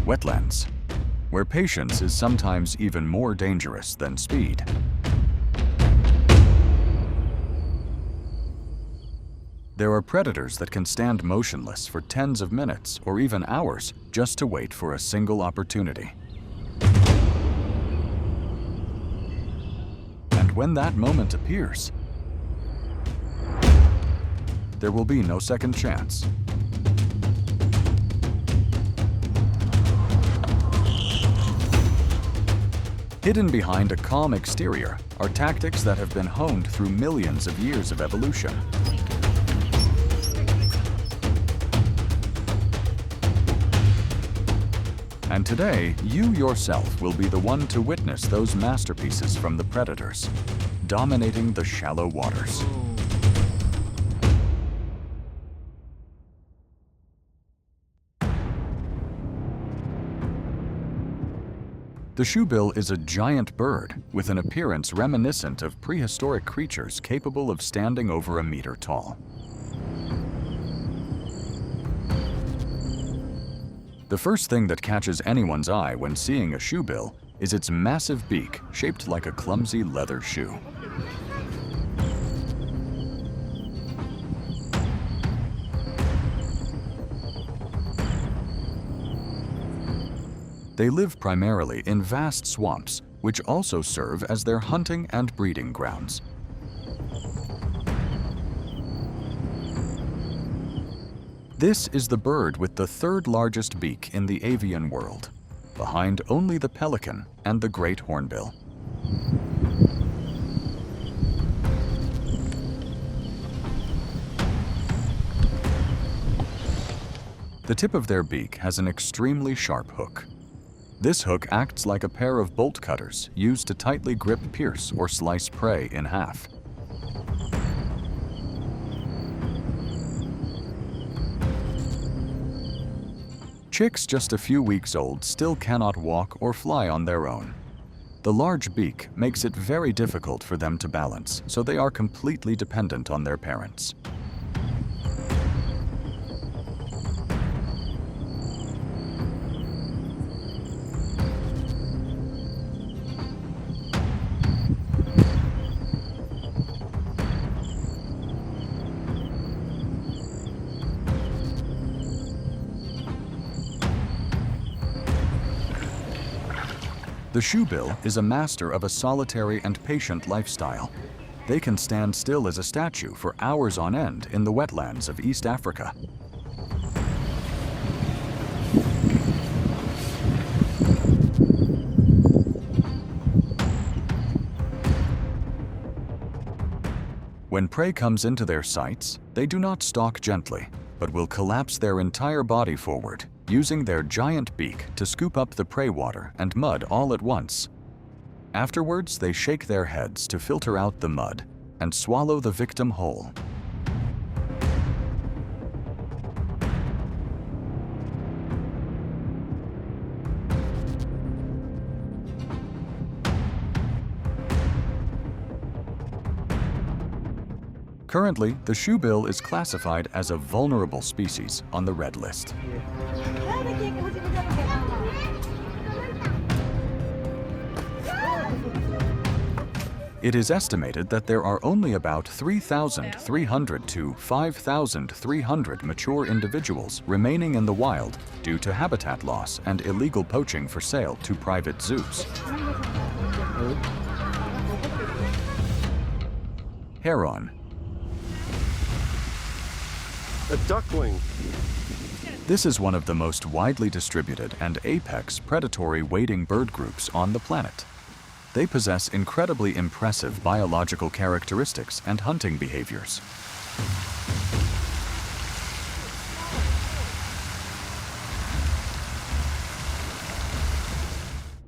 Wetlands, where patience is sometimes even more dangerous than speed. There are predators that can stand motionless for tens of minutes or even hours just to wait for a single opportunity. And when that moment appears, there will be no second chance. Hidden behind a calm exterior are tactics that have been honed through millions of years of evolution. And today, you yourself will be the one to witness those masterpieces from the predators, dominating the shallow waters. The shoebill is a giant bird with an appearance reminiscent of prehistoric creatures capable of standing over a meter tall. The first thing that catches anyone's eye when seeing a shoebill is its massive beak shaped like a clumsy leather shoe. They live primarily in vast swamps, which also serve as their hunting and breeding grounds. This is the bird with the third largest beak in the avian world, behind only the pelican and the great hornbill. The tip of their beak has an extremely sharp hook. This hook acts like a pair of bolt cutters used to tightly grip, pierce, or slice prey in half. Chicks just a few weeks old still cannot walk or fly on their own. The large beak makes it very difficult for them to balance, so they are completely dependent on their parents. The shoebill is a master of a solitary and patient lifestyle. They can stand still as a statue for hours on end in the wetlands of East Africa. When prey comes into their sights, they do not stalk gently, but will collapse their entire body forward, using their giant beak to scoop up the prey water and mud all at once. Afterwards, they shake their heads to filter out the mud and swallow the victim whole. Currently, the shoebill is classified as a vulnerable species on the Red List. It is estimated that there are only about 3,300 to 5,300 mature individuals remaining in the wild due to habitat loss and illegal poaching for sale to private zoos. Heron. A duckling. This is one of the most widely distributed and apex predatory wading bird groups on the planet. They possess incredibly impressive biological characteristics and hunting behaviors.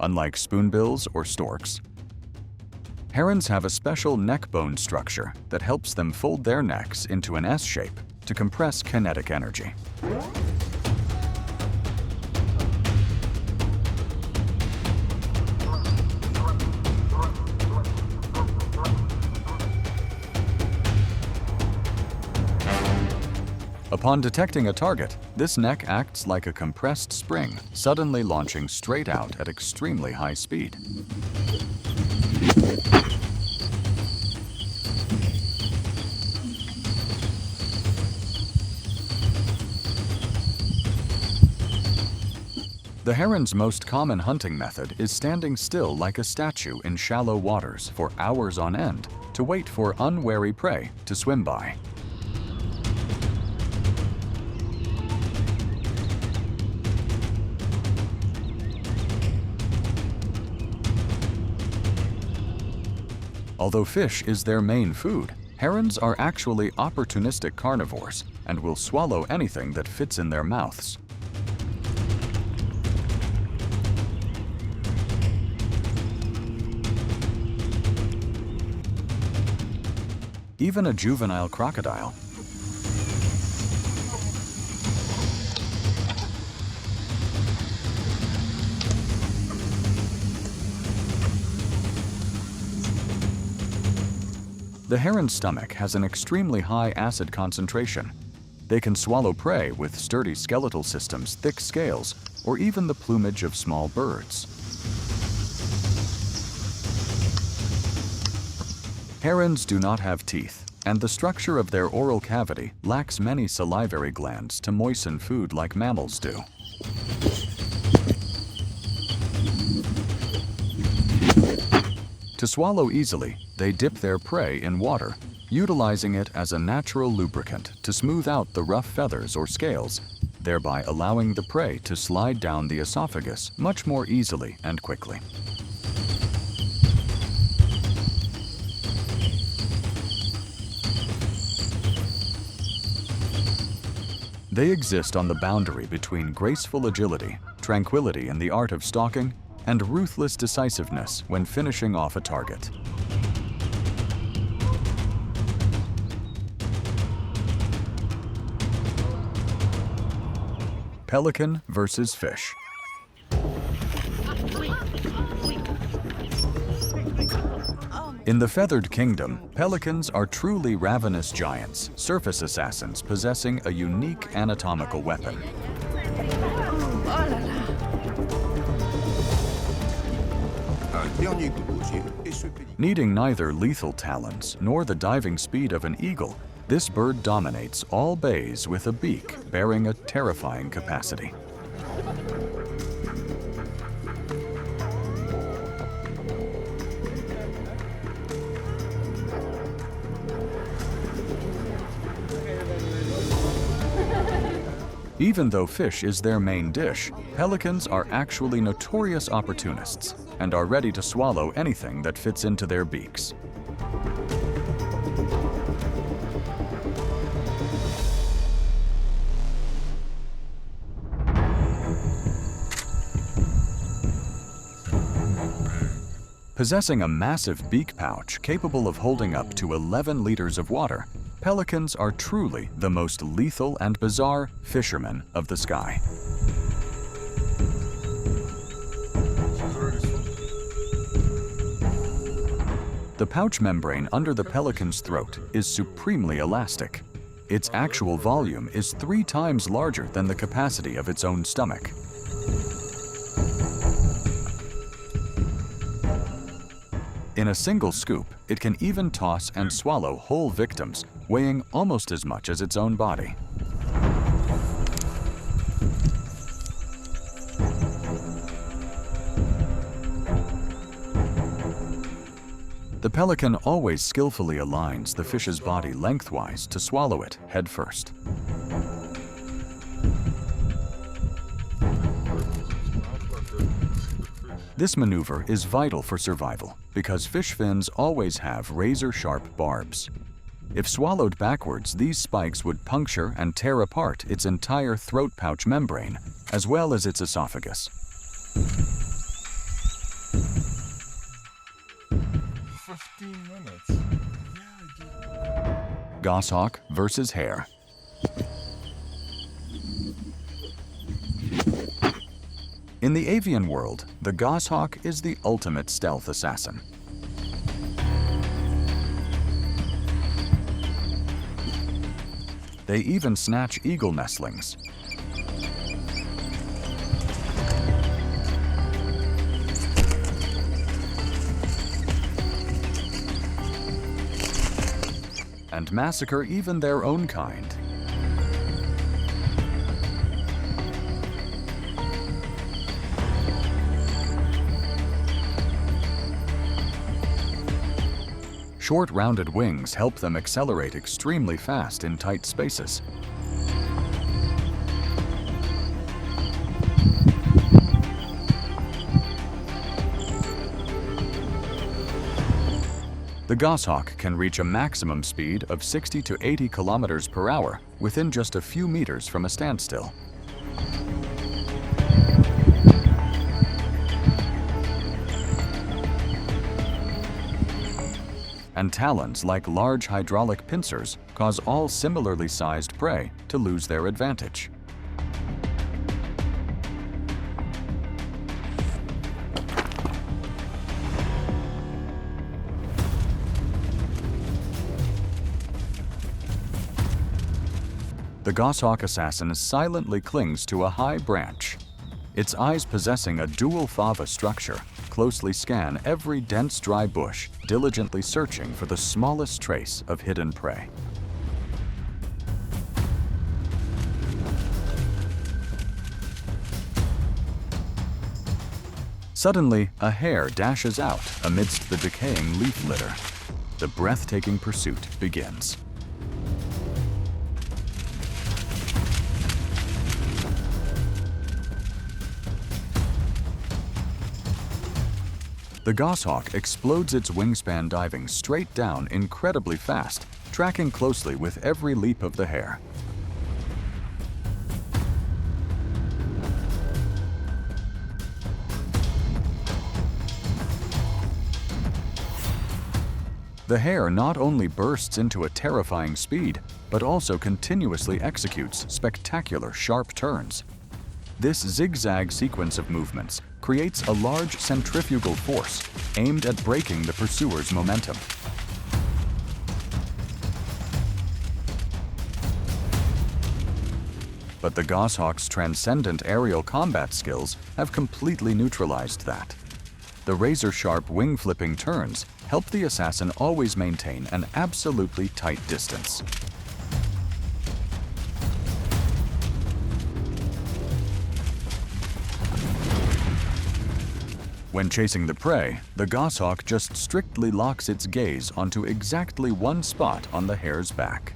Unlike spoonbills or storks, herons have a special neck bone structure that helps them fold their necks into an S shape to compress kinetic energy. A Upon detecting a target, this neck acts like a compressed spring, suddenly launching straight out at extremely high speed. The heron's most common hunting method is standing still like a statue in shallow waters for hours on end to wait for unwary prey to swim by. Although fish is their main food, herons are actually opportunistic carnivores and will swallow anything that fits in their mouths. Even a juvenile crocodile The heron's stomach has an extremely high acid concentration. They can swallow prey with sturdy skeletal systems, thick scales, or even the plumage of small birds. Herons do not have teeth, and the structure of their oral cavity lacks many salivary glands to moisten food like mammals do. To swallow easily, they dip their prey in water, utilizing it as a natural lubricant to smooth out the rough feathers or scales, thereby allowing the prey to slide down the esophagus much more easily and quickly. They exist on the boundary between graceful agility, tranquility in the art of stalking, and ruthless decisiveness when finishing off a target. Pelican versus fish. In the feathered kingdom, pelicans are truly ravenous giants, surface assassins possessing a unique anatomical weapon. Needing neither lethal talons nor the diving speed of an eagle, this bird dominates all bays with a beak bearing a terrifying capacity. Even though fish is their main dish, pelicans are actually notorious opportunists and are ready to swallow anything that fits into their beaks. Possessing a massive beak pouch capable of holding up to 11 liters of water, pelicans are truly the most lethal and bizarre fishermen of the sky. The pouch membrane under the pelican's throat is supremely elastic. Its actual volume is 3 times larger than the capacity of its own stomach. In a single scoop, it can even toss and swallow whole victims, weighing almost as much as its own body. The pelican always skillfully aligns the fish's body lengthwise to swallow it head first. This maneuver is vital for survival because fish fins always have razor-sharp barbs. If swallowed backwards, these spikes would puncture and tear apart its entire throat pouch membrane, as well as its esophagus. 15 minutes. Goshawk versus hare. In the avian world, the goshawk is the ultimate stealth assassin. They even snatch eagle nestlings. And massacre even their own kind. Short, rounded wings help them accelerate extremely fast in tight spaces. The goshawk can reach a maximum speed of 60 to 80 kilometers per hour within just a few meters from a standstill. And talons, like large hydraulic pincers, cause all similarly sized prey to lose their advantage. The goshawk assassin silently clings to a high branch. Its eyes, possessing a dual fava structure, closely scan every dense dry bush, diligently searching for the smallest trace of hidden prey. Suddenly, a hare dashes out amidst the decaying leaf litter. The breathtaking pursuit begins. The goshawk explodes its wingspan, diving straight down incredibly fast, tracking closely with every leap of the hare. The hare not only bursts into a terrifying speed, but also continuously executes spectacular sharp turns. This zigzag sequence of movements creates a large centrifugal force aimed at breaking the pursuer's momentum. But the goshawk's transcendent aerial combat skills have completely neutralized that. The razor-sharp wing-flipping turns help the assassin always maintain an absolutely tight distance. When chasing the prey, the goshawk just strictly locks its gaze onto exactly one spot on the hare's back.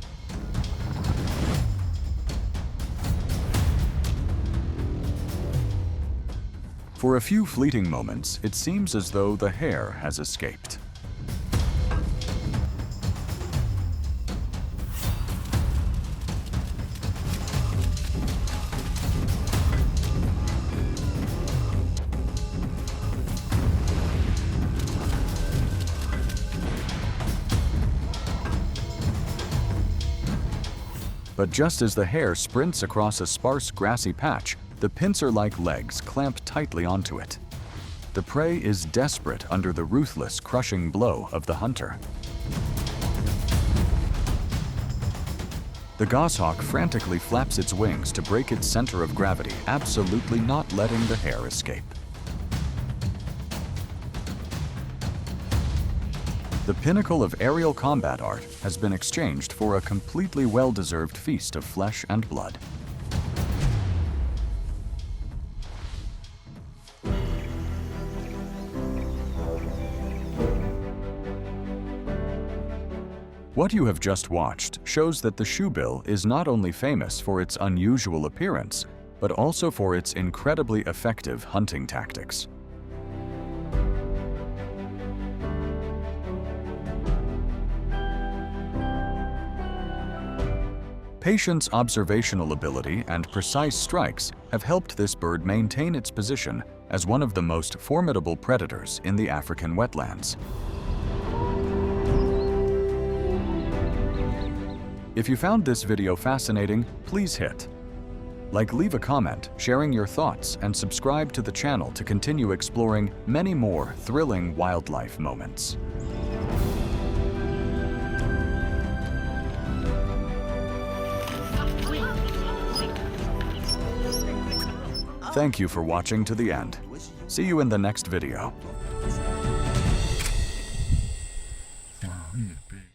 For a few fleeting moments, it seems as though the hare has escaped. But just as the hare sprints across a sparse grassy patch, the pincer-like legs clamp tightly onto it. The prey is desperate under the ruthless, crushing blow of the hunter. The goshawk frantically flaps its wings to break its center of gravity, absolutely not letting the hare escape. The pinnacle of aerial combat art has been exchanged for a completely well-deserved feast of flesh and blood. What you have just watched shows that the shoebill is not only famous for its unusual appearance, but also for its incredibly effective hunting tactics. Patience, observational ability, and precise strikes have helped this bird maintain its position as one of the most formidable predators in the African wetlands. If you found this video fascinating, please hit like, leave a comment, sharing your thoughts, and subscribe to the channel to continue exploring many more thrilling wildlife moments. Thank you for watching to the end. See you in the next video.